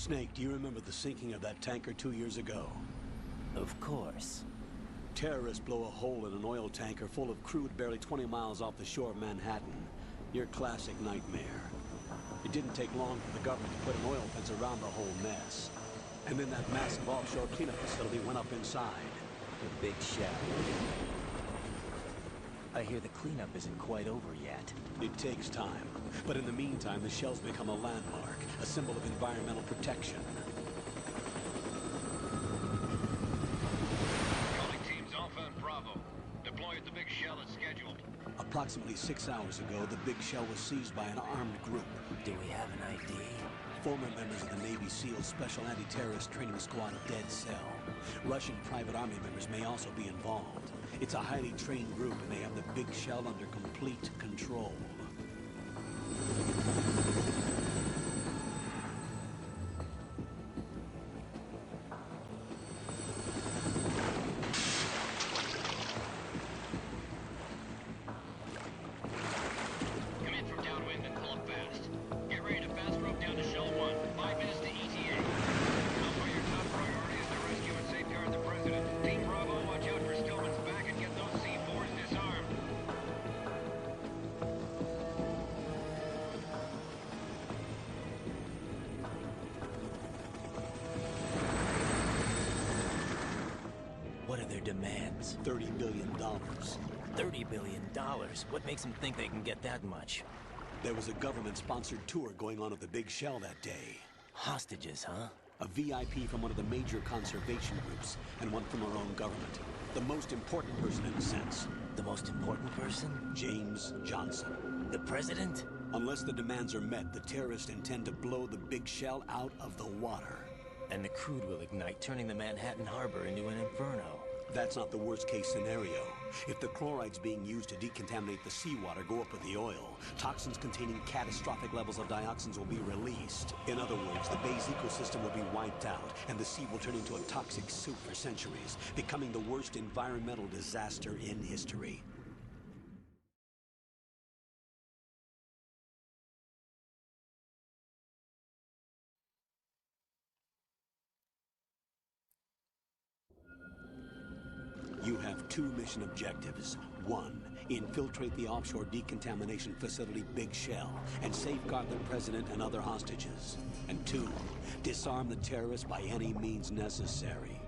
Snake, do you remember the sinking of that tanker 2 years ago? Of course. Terrorists blow a hole in an oil tanker full of crude barely 20 miles off the shore of Manhattan. Your classic nightmare. It didn't take long for the government to put an oil fence around the whole mess. And then that massive offshore cleanup facility went up inside. The big shell. I hear the cleanup isn't quite over yet. It takes time. But in the meantime, the shell's become a landmark, a symbol of environmental protection. Calling teams Alpha and Bravo. Deploy at the big shell as scheduled. Approximately 6 hours ago, the big shell was seized by an armed group. Do we have an ID? Former members of the Navy SEAL Special Anti-Terrorist Training Squad Dead Cell. Russian private army members may also be involved. It's a highly trained group and they have the big shell under complete control. Come in from downwind and pull up fast. Get ready to fast rope down to Shell 1. 5 minutes to ETA. Tell why your top priority is to rescue and safeguard the President. Team Bravo, watch out for Stillman's back and get those C4s disarmed. What are their demands? $30 billion. $30 billion? What makes them think they can get that much? There was a government-sponsored tour going on at the big shell that day. Hostages, huh? A VIP from one of the major conservation groups, and one from our own government. The most important person in a sense. The most important person? James Johnson. The president? Unless the demands are met, the terrorists intend to blow the big shell out of the water. And the crude will ignite, turning the Manhattan Harbor into an inferno. That's not the worst-case scenario. If the chlorides being used to decontaminate the seawater go up with the oil, toxins containing catastrophic levels of dioxins will be released. In other words, the bay's ecosystem will be wiped out, and the sea will turn into a toxic soup for centuries, becoming the worst environmental disaster in history. You have 2 mission objectives. 1, infiltrate the offshore decontamination facility Big Shell and safeguard the president and other hostages. And 2, disarm the terrorists by any means necessary.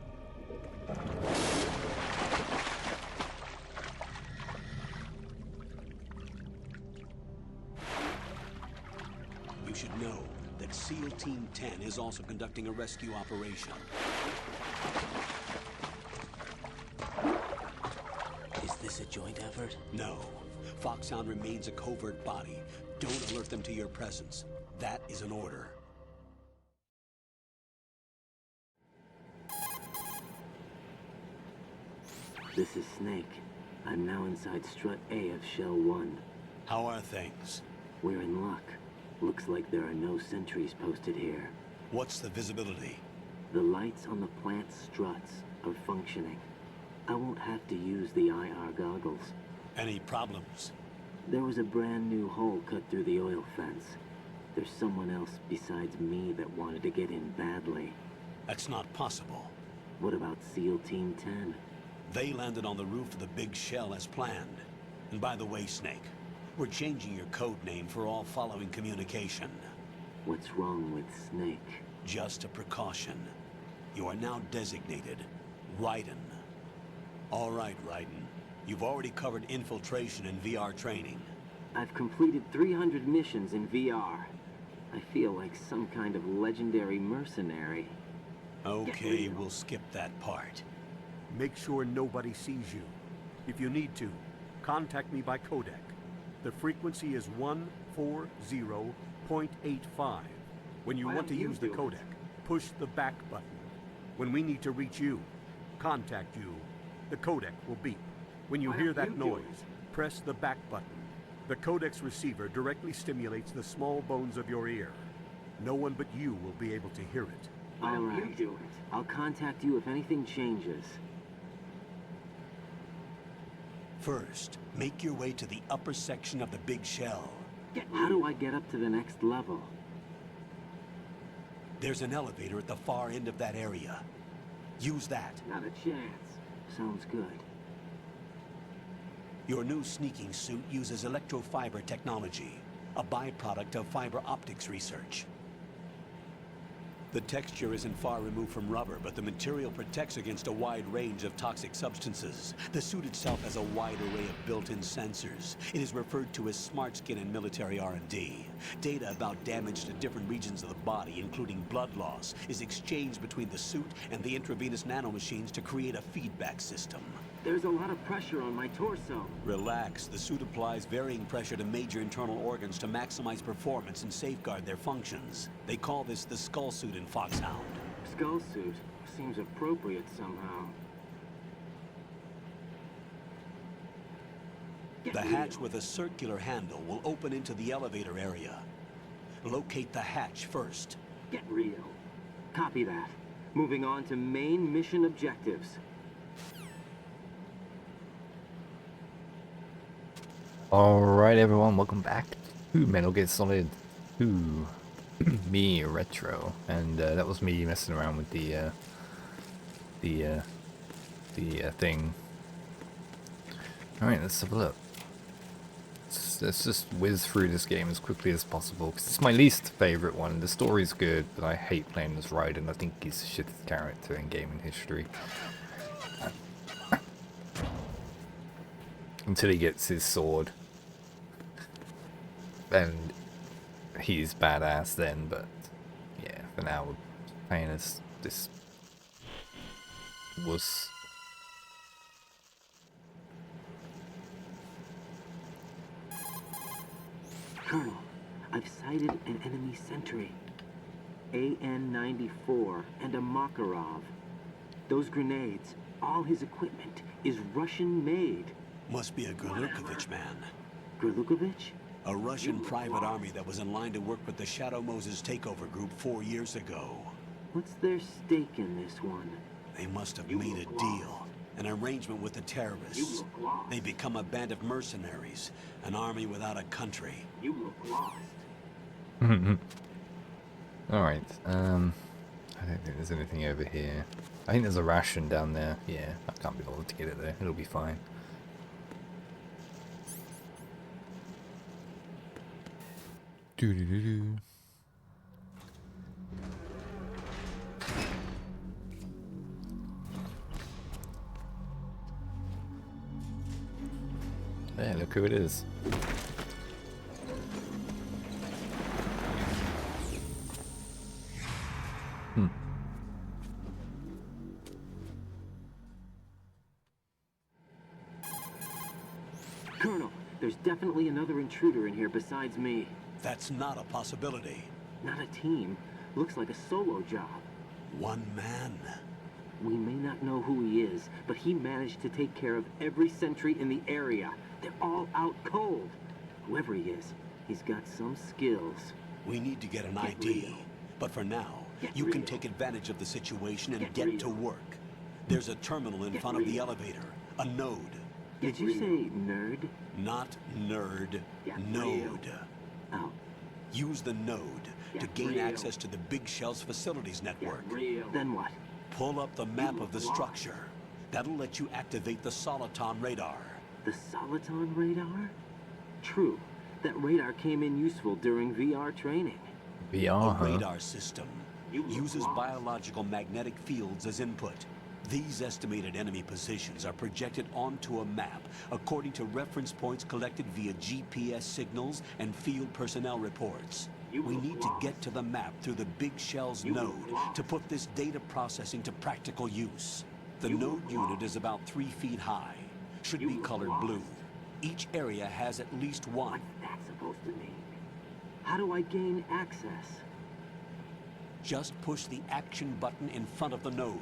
You should know that SEAL Team 10 is also conducting a rescue operation. Is this a joint effort? No. Foxhound remains a covert body. Don't alert them to your presence. That is an order. This is Snake. I'm now inside Strut A of Shell 1. How are things? We're in luck. Looks like there are no sentries posted here. What's the visibility? The lights on the plant struts are functioning. I won't have to use the IR goggles. Any problems? There was a brand new hole cut through the oil fence. There's someone else besides me that wanted to get in badly. That's not possible. What about SEAL Team 10? They landed on the roof of the Big Shell as planned. And by the way, Snake, we're changing your code name for all following communication. What's wrong with Snake? Just a precaution. You are now designated Raiden. All right, Raiden. You've already covered infiltration and VR training. I've completed 300 missions in VR. I feel like some kind of legendary mercenary. Okay, we'll skip that part. Make sure nobody sees you. If you need to, contact me by codec. The frequency is 140.85. When you want to use the codec, push the back button. When we need to reach you, contact you, the codec will beep. When you hear that noise, press the back button. The codec's receiver directly stimulates the small bones of your ear. No one but you will be able to hear it. All right. I'll contact you if anything changes. First, make your way to the upper section of the Big Shell. How do I get up to the next level? There's an elevator at the far end of that area. Use that. Not a chance. Sounds good. Your new sneaking suit uses electrofiber technology, a byproduct of fiber optics research. The texture isn't far removed from rubber, but the material protects against a wide range of toxic substances. The suit itself has a wide array of built-in sensors. It is referred to as smart skin in military R&D. Data about damage to different regions of the body, including blood loss, is exchanged between the suit and the intravenous nanomachines to create a feedback system. There's a lot of pressure on my torso. Relax. The suit applies varying pressure to major internal organs to maximize performance and safeguard their functions. They call this the skull suit in Foxhound. Skull suit seems appropriate somehow. The hatch with a circular handle will open into the elevator area. Locate the hatch first. Get real. Copy that. Moving on to main mission objectives. Alright everyone, welcome back to Metal Gear Solid 2 Me Retro, and that was me messing around with the thing. Alright, let's have a look. Let's just whiz through this game as quickly as possible, because it's my least favourite one. The story's good, but I hate playing as Raiden. I think he's the shittest character in gaming history. Until he gets his sword. And he's badass then, but yeah, for now we're playing as this wuss. Colonel, I've sighted an enemy sentry. AN-94 and a Makarov. Those grenades, all his equipment, is Russian-made. Must be a Gurlukovich man. Gurlukovich? A Russian private army that was in line to work with the Shadow Moses takeover group 4 years ago. What's their stake in this one? They must have made a deal. An arrangement with the terrorists. They become a band of mercenaries. An army without a country. You look lost. Alright, I don't think there's anything over here. I think there's a ration down there. Yeah, I can't be bothered to get it there. It'll be fine. Doo-doo-doo-doo. There, look who it is. Colonel, there's definitely another intruder in here besides me. That's not a possibility. Not a team. Looks like a solo job. One man. We may not know who he is, but he managed to take care of every sentry in the area. They're all out cold. Whoever he is, he's got some skills. We need to get an ID. But for now, you can take advantage of the situation and get to work. There's a terminal in front of the elevator. A node. Did you say nerd? Not nerd. Node. Oh. Use the node to gain access to the Big Shell's facilities network. Then what? Pull up the map of the structure. That'll let you activate the Soliton radar. The Soliton radar? True. That radar came in useful during VR training. VR, A radar system uses biological magnetic fields as input. These estimated enemy positions are projected onto a map according to reference points collected via GPS signals and field personnel reports. We need to get to the map through the Big Shell's node to put this data processing to practical use. The node unit is about 3 feet high. Should be colored blue. Each area has at least one. What's that supposed to mean? How do I gain access? Just push the action button in front of the node.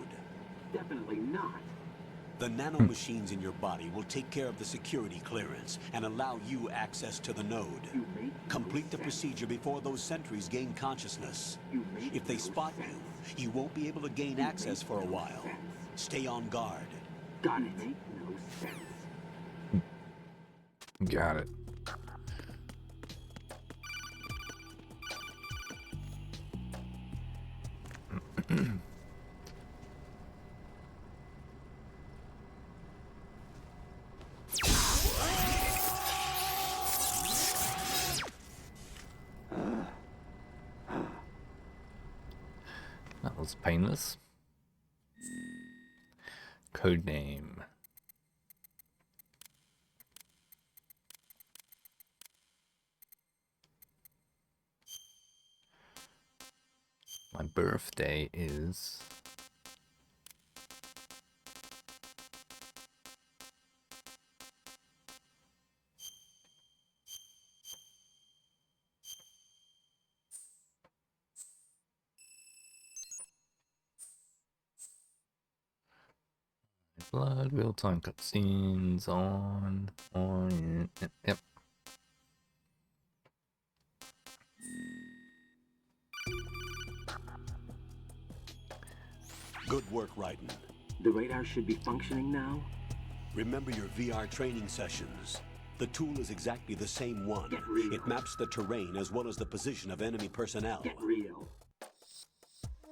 Definitely not. The nanomachines in your body will take care of the security clearance and allow you access to the node. Complete the procedure before those sentries gain consciousness. If they spot you, you won't be able to gain access for a while. Stay on guard. Got it. No sense. Got it. That was painless. Codename. My birthday is... Blood, real-time cutscenes, on, yep. Good work, Raiden. The radar should be functioning now. Remember your VR training sessions. The tool is exactly the same one. Get real. It maps the terrain as well as the position of enemy personnel. Get real.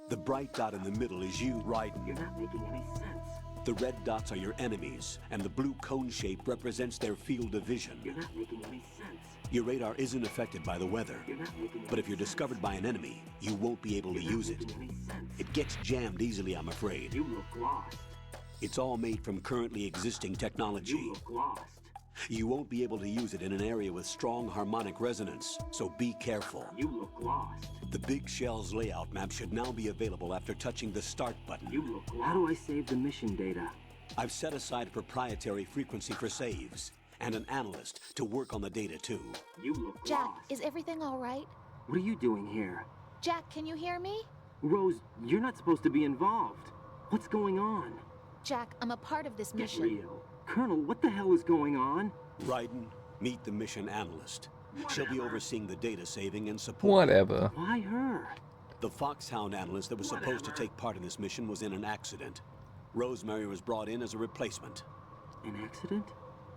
The bright dot in the middle is you, Raiden. You're not making any sense. The red dots are your enemies, and the blue cone shape represents their field of vision. You're not making any sense. Your radar isn't affected by the weather, You're not making but any if you're sense. discovered by an enemy, you won't be able to You're not use it. making any sense. It gets jammed easily, I'm afraid. You look lost. It's all made from currently existing technology. You look lost. You won't be able to use it in an area with strong harmonic resonance, so be careful. You look lost. The Big Shell's layout map should now be available after touching the start button. You look lost. How do I save the mission data? I've set aside a proprietary frequency for saves, and an analyst to work on the data too. You look Jack, lost. is everything all right? What are you doing here? Jack, can you hear me? Rose, you're not supposed to be involved. What's going on? Jack, I'm a part of this Get mission. real. Colonel, what the hell is going on? Raiden, meet the mission analyst. She'll be overseeing the data saving and support. Whatever. Why her? The Foxhound analyst that was supposed to take part in this mission was in an accident. Rosemary was brought in as a replacement. An accident?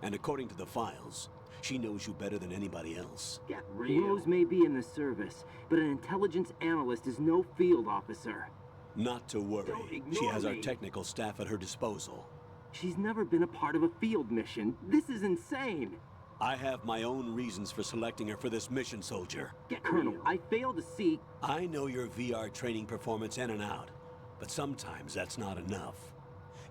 And according to the files, she knows you better than anybody else. Get real. Rose may be in the service, but an intelligence analyst is no field officer. Not to worry. Don't ignore She has our me. technical staff at her disposal. She's never been a part of a field mission. This is insane. I have my own reasons for selecting her for this mission, soldier. Get Colonel, real. I fail to see... I know your VR training performance in and out, but sometimes that's not enough.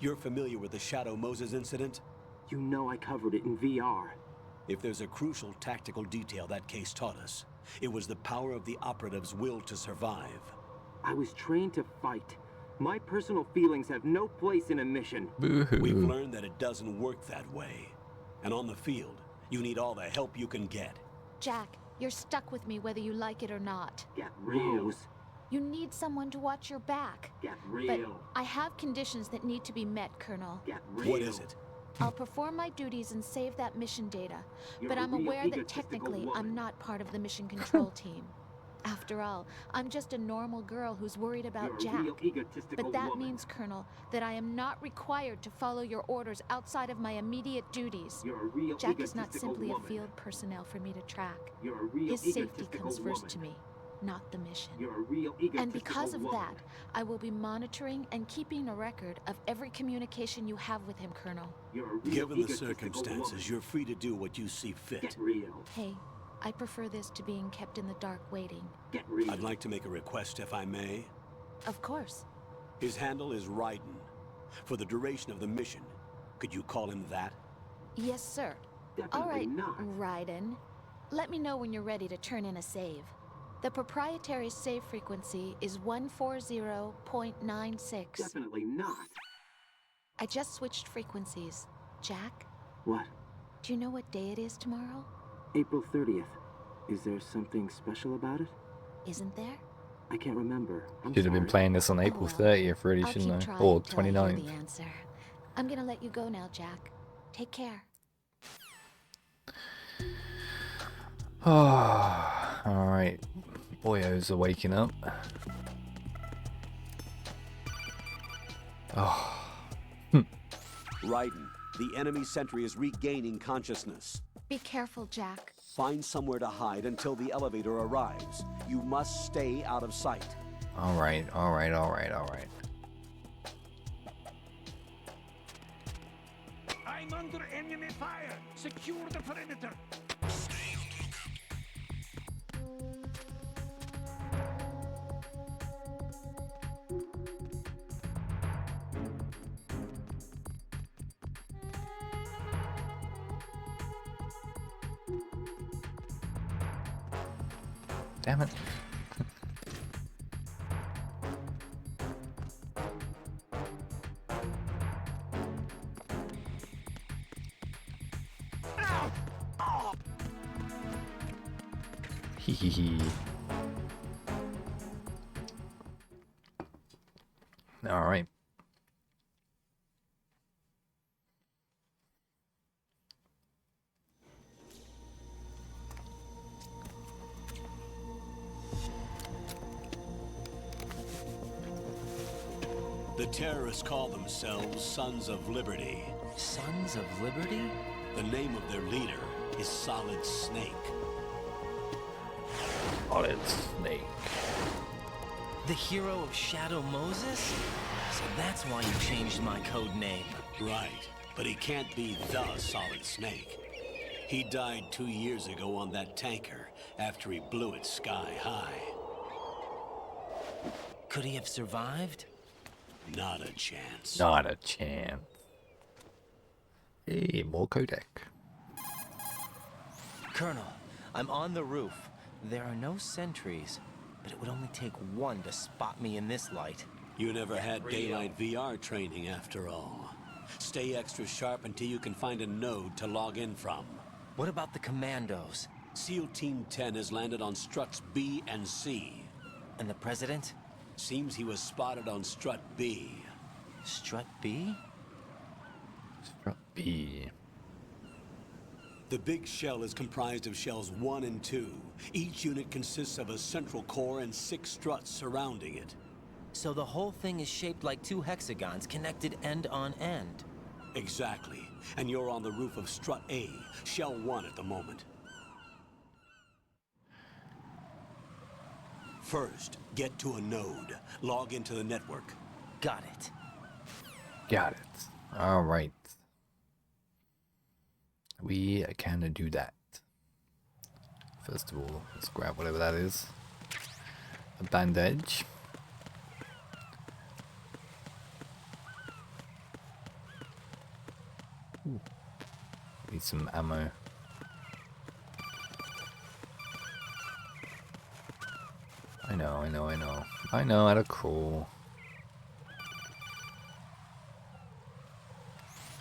You're familiar with the Shadow Moses incident? You know I covered it in VR. If there's a crucial tactical detail that case taught us, it was the power of the operative's will to survive. I was trained to fight. My personal feelings have no place in a mission. Boo-hoo. We've learned that it doesn't work that way. And on the field, you need all the help you can get. Jack, you're stuck with me whether you like it or not. Get real. Rose. You need someone to watch your back. Get But real. I have conditions that need to be met, Colonel. Get real. What is it? I'll perform my duties and save that mission data. You're But a I'm real aware that egotistical technically woman. I'm not part of the mission control team. After all, I'm just a normal girl who's worried about You're a Jack. real egotistical But that woman. means, Colonel, that I am not required to follow your orders outside of my immediate duties. You're a real Jack is not egotistical simply woman. a field personnel for me to track. You're a real His safety egotistical comes first woman. to me, not the mission. You're a real egotistical And because of woman. that, I will be monitoring and keeping a record of every communication you have with him, Colonel. You're a real Given the egotistical circumstances, woman. you're free to do what you see fit. Get real. Hey, I prefer this to being kept in the dark waiting. Get real. I'd like to make a request, if I may. Of course. His handle is Raiden. For the duration of the mission, could you call him that? Yes, sir. Definitely All right, not. Raiden. Let me know when you're ready to turn in a save. The proprietary save frequency is 140.96. Definitely not. I just switched frequencies. Jack, What? do you know what day it is tomorrow? April 30th. Is there something special about it? Isn't there? I can't remember. I'm Should have been sorry. playing this on April well, 30th, really, I'll shouldn't keep I? trying Or until I hear 29th. the answer. I'm gonna let you go now, Jack. Take care. Alright. Boyos are waking up. Oh. Raiden, the enemy sentry is regaining consciousness. Be careful, Jack. Find somewhere to hide until the elevator arrives. You must stay out of sight. Alright. I'm under enemy fire. Secure the perimeter. Damn it. Hee. All right. The terrorists call themselves Sons of Liberty. Sons of Liberty? The name of their leader is Solid Snake. Solid Snake. The hero of Shadow Moses? So that's why you changed my code name. Right, but he can't be the Solid Snake. He died 2 years ago on that tanker after he blew it sky high. Could he have survived? Not a chance. Not a chance. Hey, more codec. Colonel, I'm on the roof. There are no sentries, but it would only take one to spot me in this light. You never had daylight VR training after all. Stay extra sharp until you can find a node to log in from. What about the commandos? SEAL Team 10 has landed on struts B and C. And the president? Seems he was spotted on strut B. Strut B? Strut B. The big shell is comprised of shells 1 and 2. Each unit consists of a central core and 6 struts surrounding it. So the whole thing is shaped like 2 hexagons connected end on end. Exactly. And you're on the roof of strut A, shell 1 at the moment. First, get to a node. Log into the network. Got it. Got it. Alright. We can do that. First of all, let's grab whatever that is. A bandage. Ooh. Need some ammo. I know how to crawl.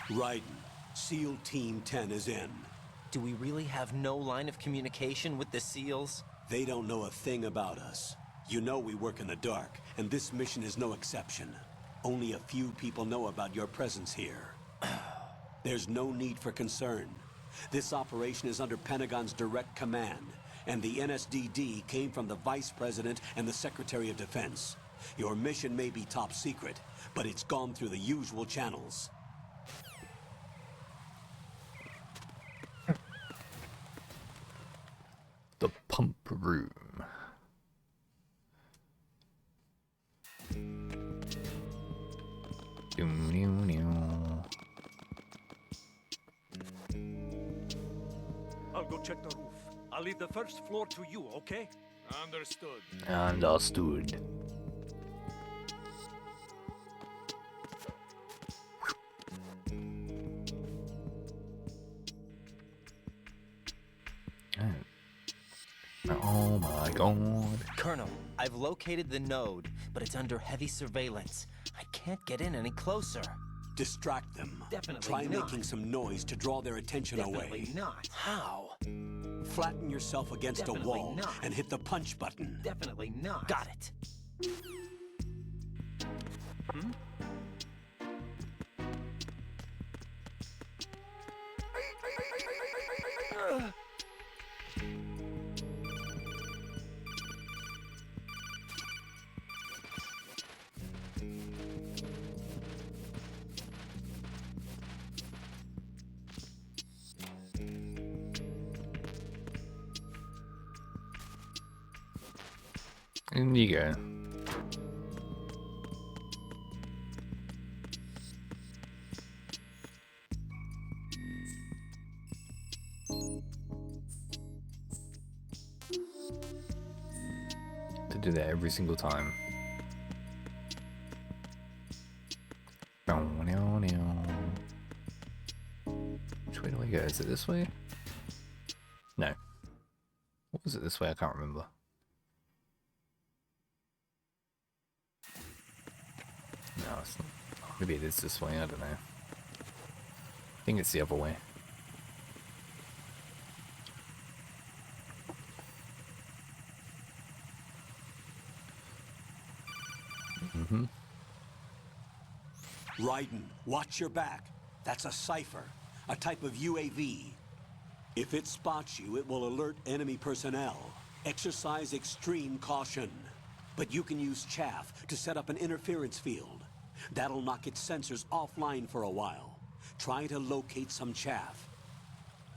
Raiden, SEAL Team 10 is in. Do we really have no line of communication with the SEALs? They don't know a thing about us. You know we work in the dark, and this mission is no exception. Only a few people know about your presence here. There's no need for concern. This operation is under Pentagon's direct command, and the NSDD came from the Vice President and the Secretary of Defense. Your mission may be top secret, but it's gone through the usual channels. The pump room. I'll go check the roof. I'll leave the first floor to you, okay? Understood. Understood. Oh my god. Colonel, I've located the node, but it's under heavy surveillance. I can't get in any closer. Distract them. Definitely Try not. making some noise to draw their attention Definitely away. not. How? Flatten yourself against Definitely a wall not. and hit the punch button. Definitely not. Got it. In you go. do that every single time. Which way do I go? Is it this way? No. What was it this way? I can't remember. No, it's not. Maybe it is this way, I don't know. I think it's the other way. Raiden, watch your back. That's a cipher, a type of UAV. If it spots you, it will alert enemy personnel. Exercise extreme caution. But you can use chaff to set up an interference field. That'll knock its sensors offline for a while. Try to locate some chaff.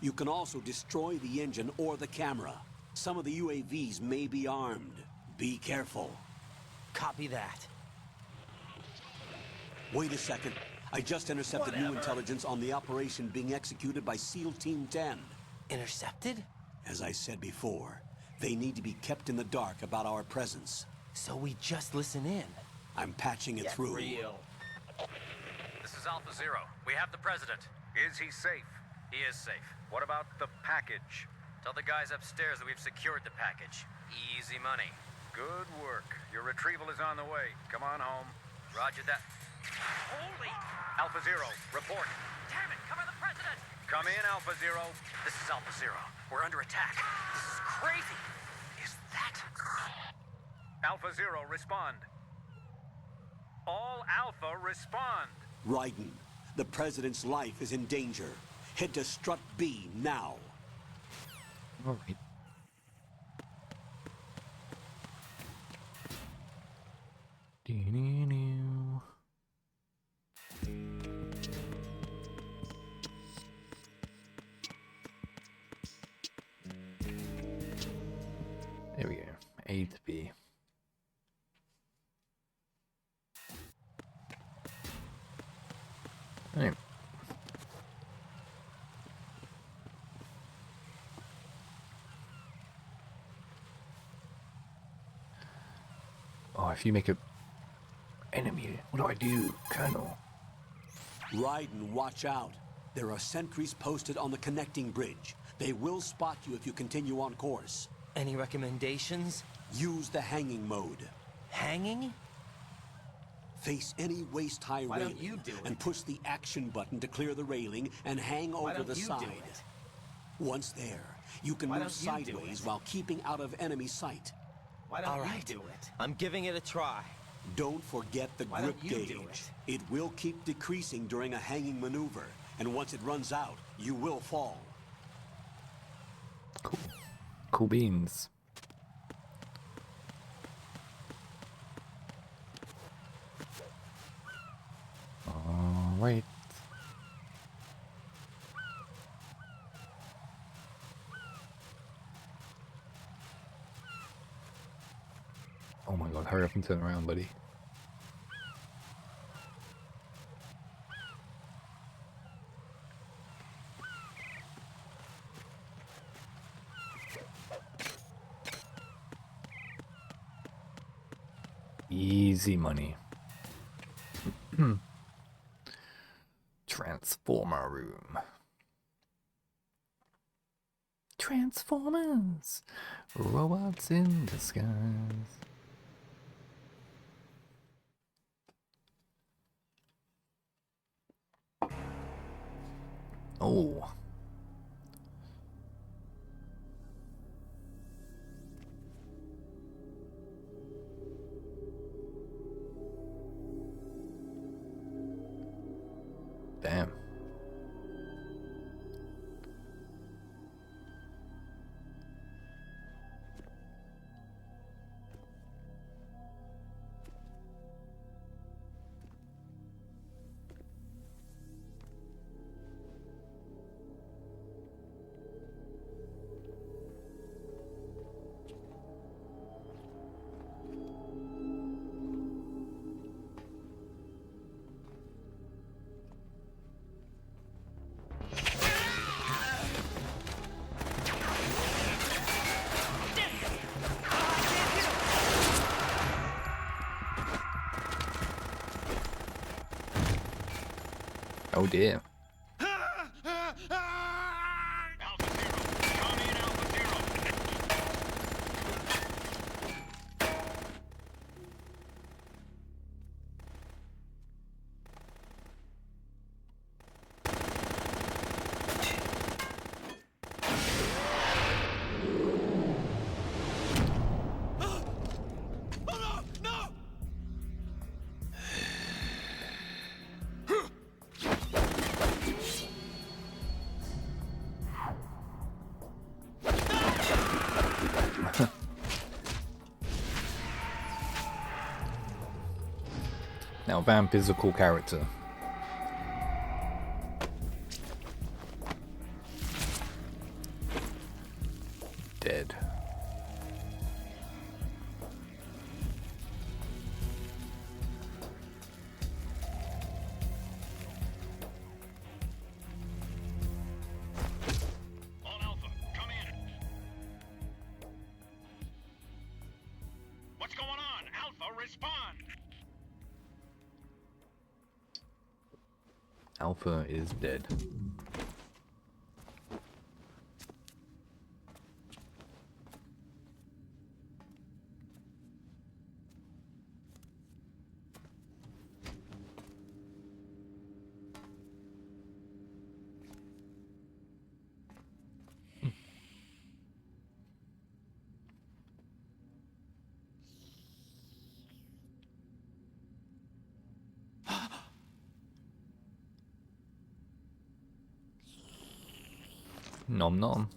You can also destroy the engine or the camera. Some of the UAVs may be armed. Be careful. Copy that. Wait a second. I just intercepted new intelligence on the operation being executed by SEAL Team 10. Intercepted? As I said before, they need to be kept in the dark about our presence. So we just listen in. I'm patching it through. This is Alpha Zero. We have the president. Is he safe? He is safe. What about the package? Tell the guys upstairs that we've secured the package. Easy money. Good work. Your retrieval is on the way. Come on home. Roger that. Holy! Alpha Zero, report. Damn it, cover the president! Come in, Alpha Zero. This is Alpha Zero. We're under attack. This is crazy. Is that... Alpha Zero, respond. All Alpha, respond. Raiden, the president's life is in danger. Head to Strut B now. All right. There we go. A to B. Right. Oh, if you make a enemy, what do I do, Colonel? Raiden, watch out. There are sentries posted on the connecting bridge. They will spot you if you continue on course. Any recommendations? Use the hanging mode. Hanging? Face any waist-high Why railing don't you do and it? push the action button to clear the railing and hang Why over don't the you side. do it? Once there, you can Why move don't you do sideways it? while keeping out of enemy sight. Why don't you do it? I'm giving it a try. Don't forget the Why grip don't you gauge. do it? It will keep decreasing during a hanging maneuver, and once it runs out, you will fall. Cool. Cool beans. All right. Oh my god, hurry up and turn around, buddy. Easy money. Transformer room. Transformers! Robots in disguise. Oh. Damn. Oh dear. Alpha Zero. Copy in Alpha Zero. Now, Vamp is a cool character. Dead. All Alpha, come in. What's going on? Alpha, respond. Alpha is dead. Nom nom.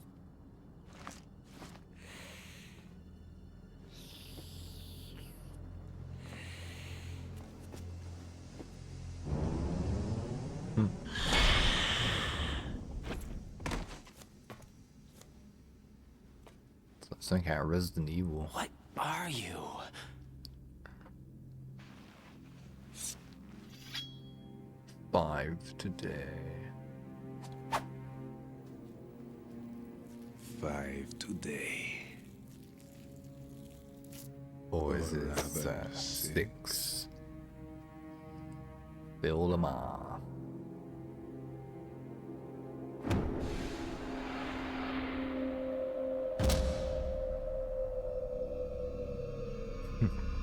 Some kind of Resident Evil. What are you? Five today. 5 today. Or is it 11, 6? Bill Lamar.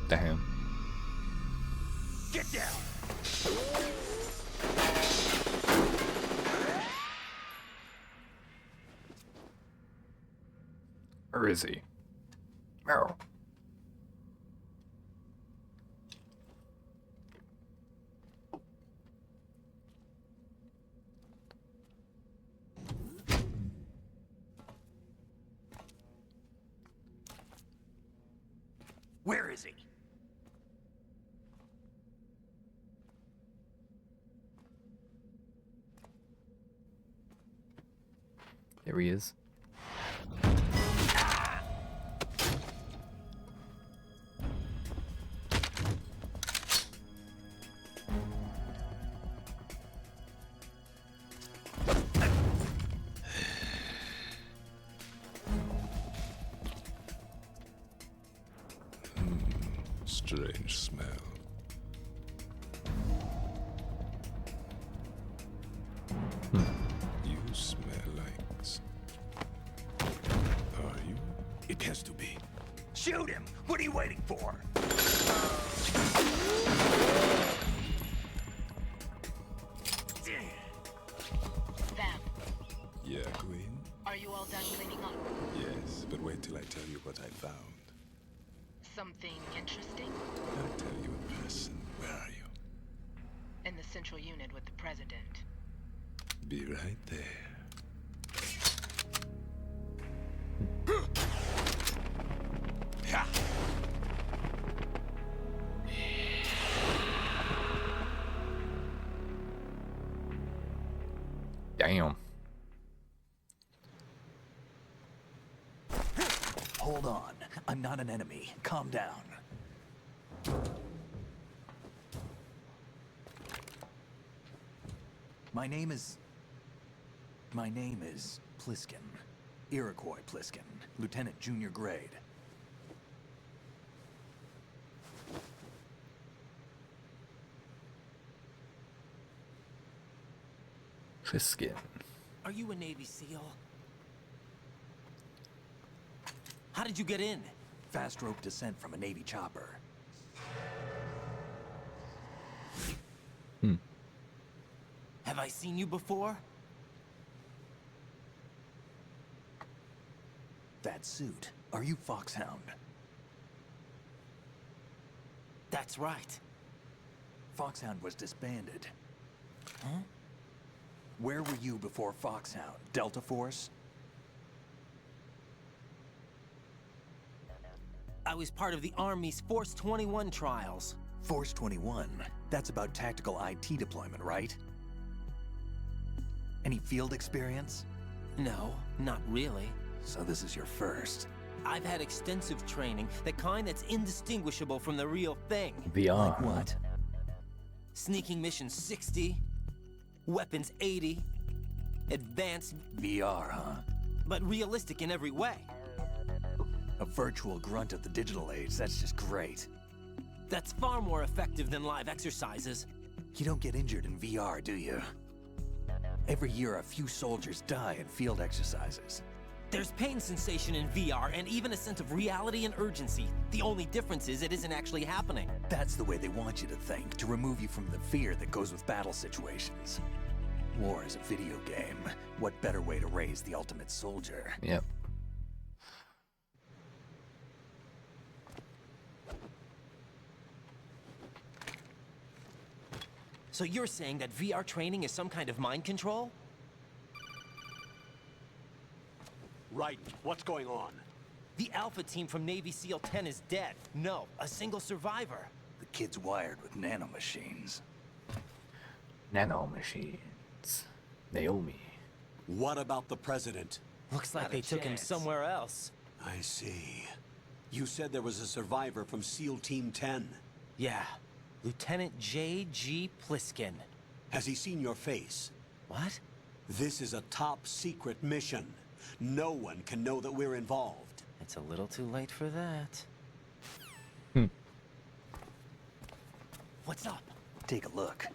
Damn. Get down! Where is he? Meryl. Where is he? There he is. Strange smell. You smell like... Are you? It has to be. Shoot him! What are you waiting for? Vamp, Yeah, Queen? are you all done cleaning up? Yes, but wait till I tell you what I found. Something interesting? I'll tell you in person. Where are you? In the central unit with the president. Be right there. Ha! Damn. Hold on. I'm not an enemy. Calm down. My name is Pliskin. Iroquois Pliskin. Lieutenant Junior Grade. Pliskin. Are you a Navy SEAL? How did you get in? Fast rope descent from a Navy chopper. Have I seen you before? That suit. Are you Foxhound? That's right. Foxhound was disbanded. Huh? Where were you before Foxhound? Delta Force? I was part of the Army's Force 21 trials. Force 21? That's about tactical IT deployment, right? Any field experience? No, not really. So this is your first. I've had extensive training, the kind that's indistinguishable from the real thing. VR. Like what? Sneaking mission 60, weapons 80, advanced... VR, huh? But realistic in every way. A virtual grunt of the digital age, that's just great. That's far more effective than live exercises. You don't get injured in VR, do you? Every year, a few soldiers die in field exercises. There's pain sensation in VR, and even a sense of reality and urgency. The only difference is it isn't actually happening. That's the way they want you to think, to remove you from the fear that goes with battle situations. War is a video game. What better way to raise the ultimate soldier? Yep. So you're saying that VR training is some kind of mind control? Right. What's going on? The Alpha team from Navy SEAL 10 is dead. No, a single survivor. The kid's wired with nanomachines. Nanomachines. Naomi. What about the president? Looks like they took him somewhere else. I see. You said there was a survivor from SEAL Team 10. Yeah. Lieutenant J.G. Pliskin. Has he seen your face? What? This is a top secret mission. No one can know that we're involved. It's a little too late for that. What's up? Take a look.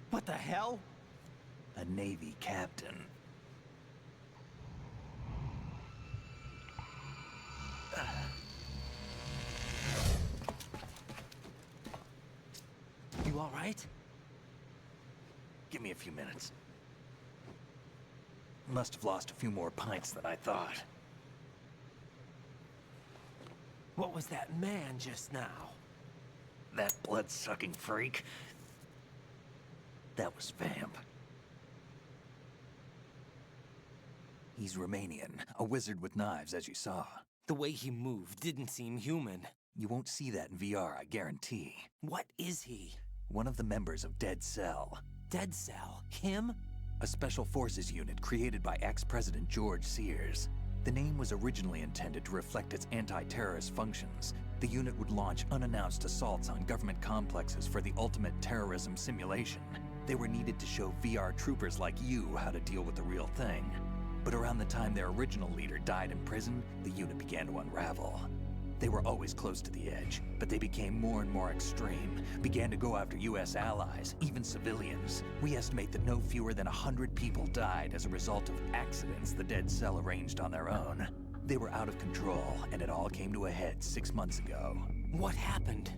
What the hell? A Navy captain. You all right? Give me a few minutes. Must have lost a few more pints than I thought. What was that man just now? That blood-sucking freak. That was Vamp. He's Romanian, a wizard with knives, as you saw. The way he moved didn't seem human. You won't see that in VR, I guarantee. What is he? One of the members of Dead Cell. Dead Cell? Him? A special forces unit created by ex-President George Sears. The name was originally intended to reflect its anti-terrorist functions. The unit would launch unannounced assaults on government complexes for the ultimate terrorism simulation. They were needed to show VR troopers like you how to deal with the real thing. But around the time their original leader died in prison, the unit began to unravel. They were always close to the edge, but they became more and more extreme, began to go after US allies, even civilians. We estimate that no fewer than 100 people died as a result of accidents the Dead Cell arranged on their own. They were out of control, and it all came to a head 6 months ago. What happened?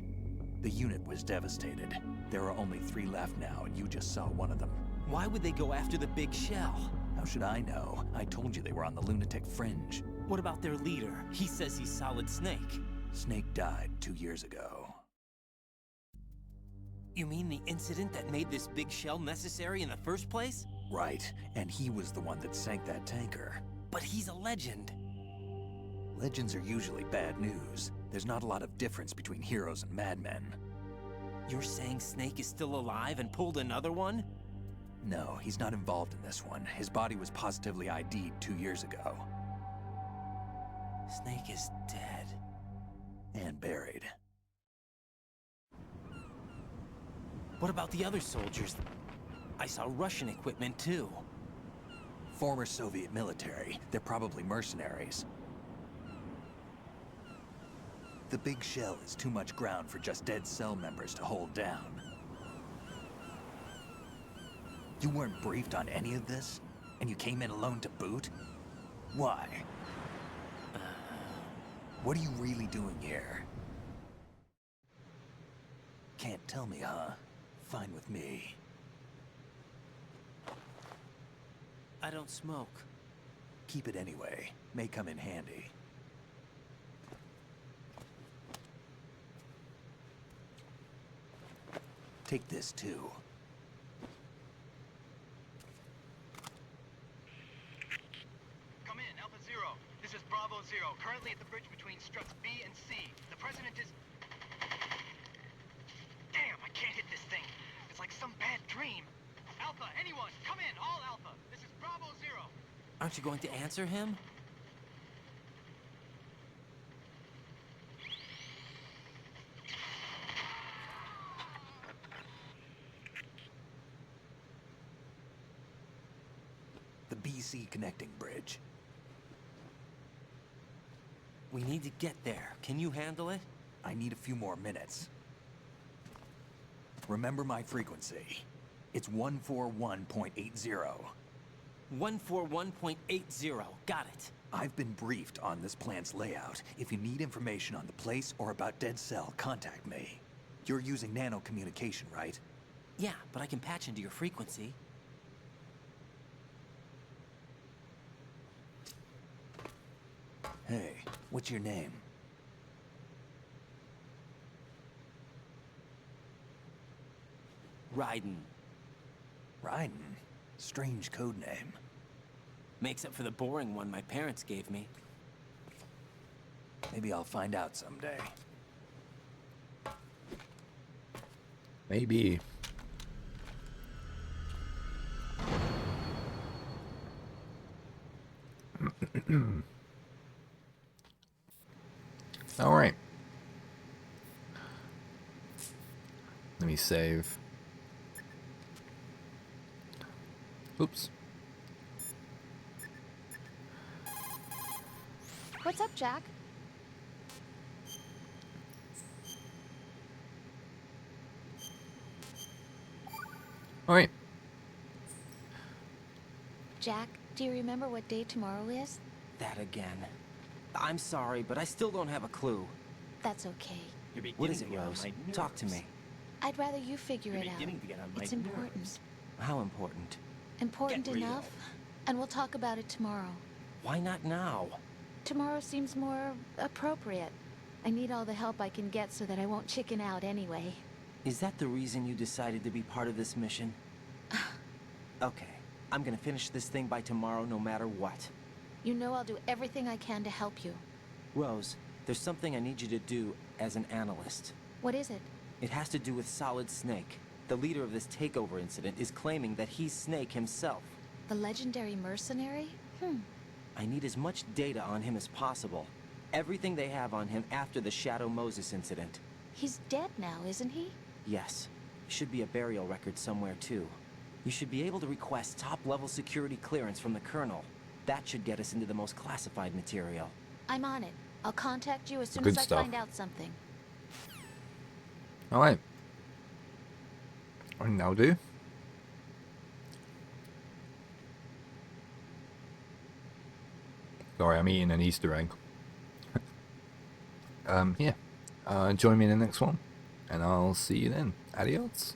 The unit was devastated. There are only 3 left now, and you just saw one of them. Why would they go after the big shell? How should I know? I told you they were on the lunatic fringe. What about their leader? He says he's Solid Snake. Snake died 2 years ago. You mean the incident that made this big shell necessary in the first place? Right, and he was the one that sank that tanker. But he's a legend. Legends are usually bad news. There's not a lot of difference between heroes and madmen. You're saying Snake is still alive and pulled another one? No, he's not involved in this one. His body was positively ID'd 2 years ago. Snake is dead. And buried. What about the other soldiers? I saw Russian equipment too. Former Soviet military. They're probably mercenaries. The big shell is too much ground for just dead cell members to hold down. You weren't briefed on any of this? And you came in alone to boot? Why? What are you really doing here? Can't tell me, huh? Fine with me. I don't smoke. Keep it anyway. May come in handy. Take this too. Come in, Alpha Zero. This is Bravo Zero, currently at the bridge between struts B and C. The President is... Damn, I can't hit this thing. It's like some bad dream. Alpha, anyone, come in, all Alpha. This is Bravo Zero. Aren't you going to answer him? The BC connecting bridge. We need to get there. Can you handle it? I need a few more minutes. Remember my frequency. It's 141.80. 141.80. Got it. I've been briefed on this plant's layout. If you need information on the place or about Dead Cell, contact me. You're using nano communication, right? Yeah, but I can patch into your frequency. Hey, what's your name? Raiden. Raiden? Strange code name. Makes up for the boring one my parents gave me. Maybe I'll find out someday. Maybe. All right. Let me save. Oops. What's up, Jack? All right. Jack, do you remember what day tomorrow is? That again. I'm sorry, but I still don't have a clue. That's okay. What is it, Rose? Talk to me. I'd rather you figure it out. It's important. How important? Important enough, and we'll talk about it tomorrow. Why not now? Tomorrow seems more appropriate. I need all the help I can get so that I won't chicken out anyway. Is that the reason you decided to be part of this mission? Okay, I'm gonna finish this thing by tomorrow no matter what. You know I'll do everything I can to help you. Rose, there's something I need you to do as an analyst. What is it? It has to do with Solid Snake. The leader of this takeover incident is claiming that he's Snake himself. The legendary mercenary? I need as much data on him as possible. Everything they have on him after the Shadow Moses incident. He's dead now, isn't he? Yes. Should be a burial record somewhere, too. You should be able to request top-level security clearance from the Colonel. That should get us into the most classified material. I'm on it. I'll contact you as soon Good as stuff. I find out something. All right. And that'll do. Sorry, I'm eating an Easter egg. Yeah. Join me in the next one, and I'll see you then. Adios.